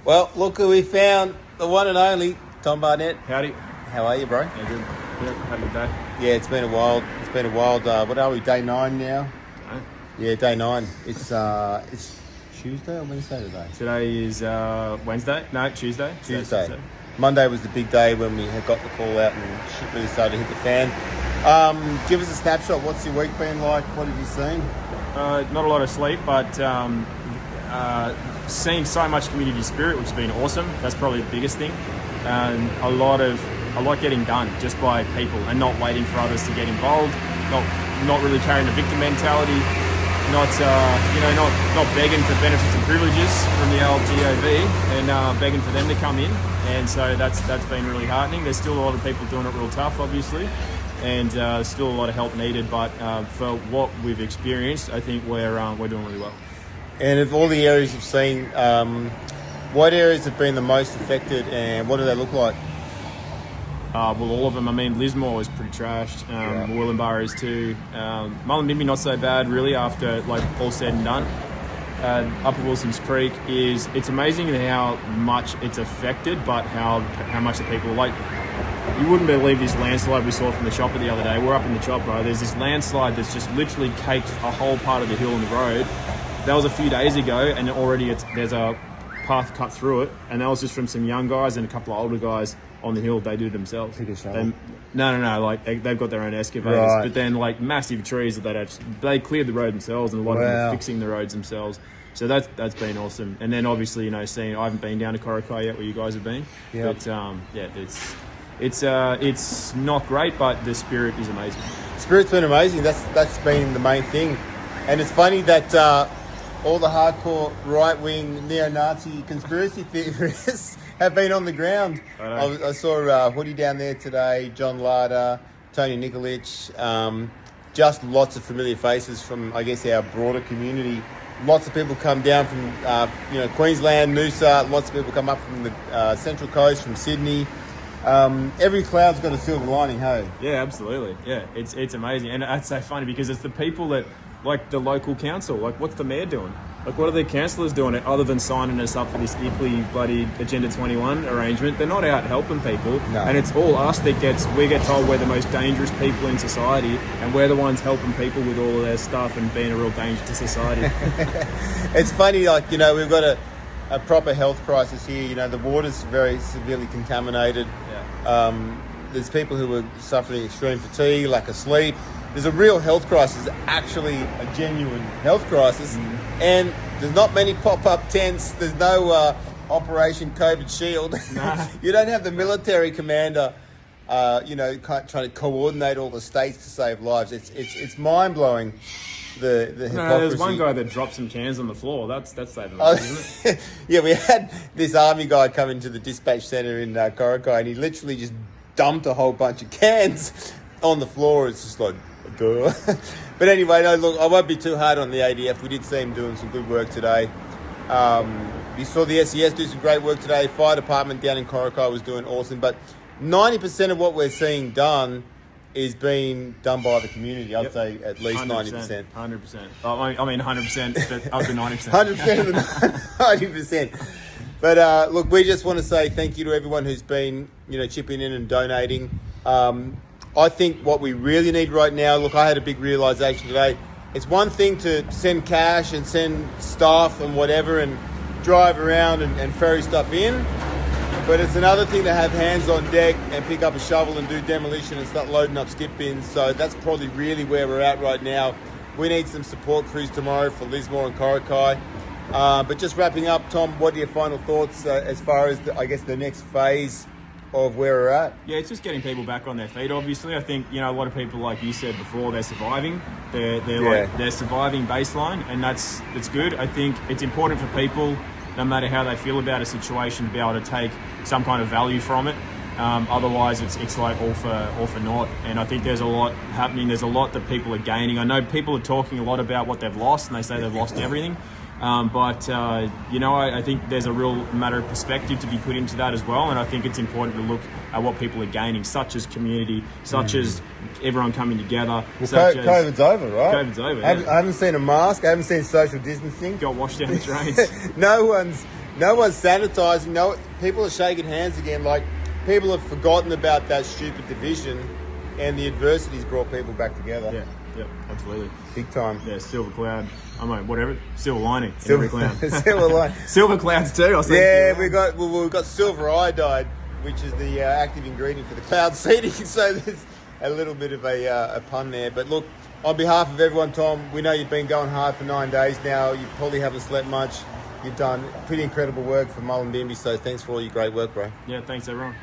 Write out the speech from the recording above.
Well, look who we found, the one and only Tom Barnett. Howdy. How are you, bro? Yeah, good. Yeah, had a good day. Yeah, it's been a wild. What are we? Day 9 now. No. Yeah, day 9. It's Tuesday or Wednesday today. Today is Wednesday. No, Tuesday. Tuesday. Monday was the big day when we had got the call out and shit really started to hit the fan. Give us a snapshot. What's your week been like? What have you seen? Not a lot of sleep, but seeing so much community spirit, which has been awesome. That's probably the biggest thing. And a lot getting done just by people and not waiting for others to get involved. Not really carrying the victim mentality. Not begging for benefits and privileges from the old GOV and begging for them to come in. And so that's been really heartening. There's still a lot of people doing it real tough, obviously, and still a lot of help needed. But for what we've experienced, I think we're doing really well. And of all the areas you've seen, what areas have been the most affected, and what do they look like? Well, all of them. I mean, Lismore was pretty trashed. Willenborough is too. Mullumbimby not so bad, really, after all said and done. Upper Wilson's Creek it's amazing how much it's affected, but how much the people you wouldn't believe this landslide we saw from the chopper the other day. We're up in the chopper. There's this landslide that's just literally caked a whole part of the hill and the road. That was a few days ago, and already there's a path cut through it, and that was just from some young guys and a couple of older guys on the hill. They do it themselves. No. They've got their own excavators, right. But then massive trees that they cleared the road themselves, and a lot of them are fixing the roads themselves. So that's been awesome. And then obviously seeing I haven't been down to Corokai yet, where you guys have been. Yep. But it's not great, but the spirit is amazing. Spirit's been amazing. That's been the main thing, and it's funny that all the hardcore right-wing neo-Nazi conspiracy theorists have been on the ground. I saw Hoodie down there today, John Larder, Tony Nikolic, just lots of familiar faces from, I guess, our broader community. Lots of people come down from, Queensland, Noosa. Lots of people come up from the Central Coast, from Sydney. Every cloud's got a silver lining, hey? Yeah, absolutely. Yeah, it's amazing. And it's so funny because it's the people that, the local council, what's the mayor doing? What are the councillors doing other than signing us up for this ickly bloody Agenda 21 arrangement? They're not out helping people. No. And it's all us we get told we're the most dangerous people in society, and we're the ones helping people with all of their stuff and being a real danger to society. It's funny, we've got a proper health crisis here. The water's very severely contaminated. Yeah. There's people who are suffering extreme fatigue, lack of sleep. There's a real health crisis, actually a genuine health crisis. And there's not many pop-up tents. There's no Operation COVID Shield. Nah. You don't have the military commander, trying to coordinate all the states to save lives. It's mind-blowing, the hypocrisy. No, there's one guy that dropped some cans on the floor. That's saving lives, isn't it? Yeah, we had this army guy come into the dispatch centre in Corokai, and he literally just dumped a whole bunch of cans on the floor. It's just like, duh. But anyway, no, look, I won't be too hard on the ADF. We did see him doing some good work today. We saw the SES do some great work today. Fire department down in Corokai was doing awesome. But 90% of what we're seeing done is being done by the community. I'd say at least 90%. 100%. I mean 100%, but up to 90%. 100% of the 90%. But look, we just want to say thank you to everyone who's been, chipping in and donating. I think what we really need right now, look, I had a big realisation today. It's one thing to send cash and send staff and whatever and drive around and ferry stuff in, but it's another thing to have hands on deck and pick up a shovel and do demolition and start loading up skip bins. So that's probably really where we're at right now. We need some support crews tomorrow for Lismore and Corokai. But just wrapping up, Tom, what are your final thoughts as far as, the next phase of where we're at? Yeah, it's just getting people back on their feet, obviously. I think, a lot of people, like you said before, they're surviving. They're surviving baseline, and that's good. I think it's important for people, no matter how they feel about a situation, to be able to take some kind of value from it. Otherwise, it's all for naught. And I think there's a lot happening. There's a lot that people are gaining. I know people are talking a lot about what they've lost, and they say they've lost everything. I think there's a real matter of perspective to be put into that as well. And I think it's important to look at what people are gaining, such as community, such as everyone coming together. Well, COVID's over, right? COVID's over, I haven't seen a mask. I haven't seen social distancing. Got washed down the drains. No one's No one's sanitising. No, people are shaking hands again. Like, people have forgotten about that stupid division, and the adversity's brought people back together. Yeah, yep, absolutely. Big time. Yeah, silver cloud. I mean, whatever. Silver lining. Every cloud. Silver lining. Silver clouds too. I was thinking. Yeah, we've got silver iodide, which is the active ingredient for the cloud seeding. So there's a little bit of a pun there. But look, on behalf of everyone, Tom, we know you've been going hard for 9 days now. You probably haven't slept much. You've done pretty incredible work for Mullumbimby, so thanks for all your great work, bro. Yeah, thanks everyone.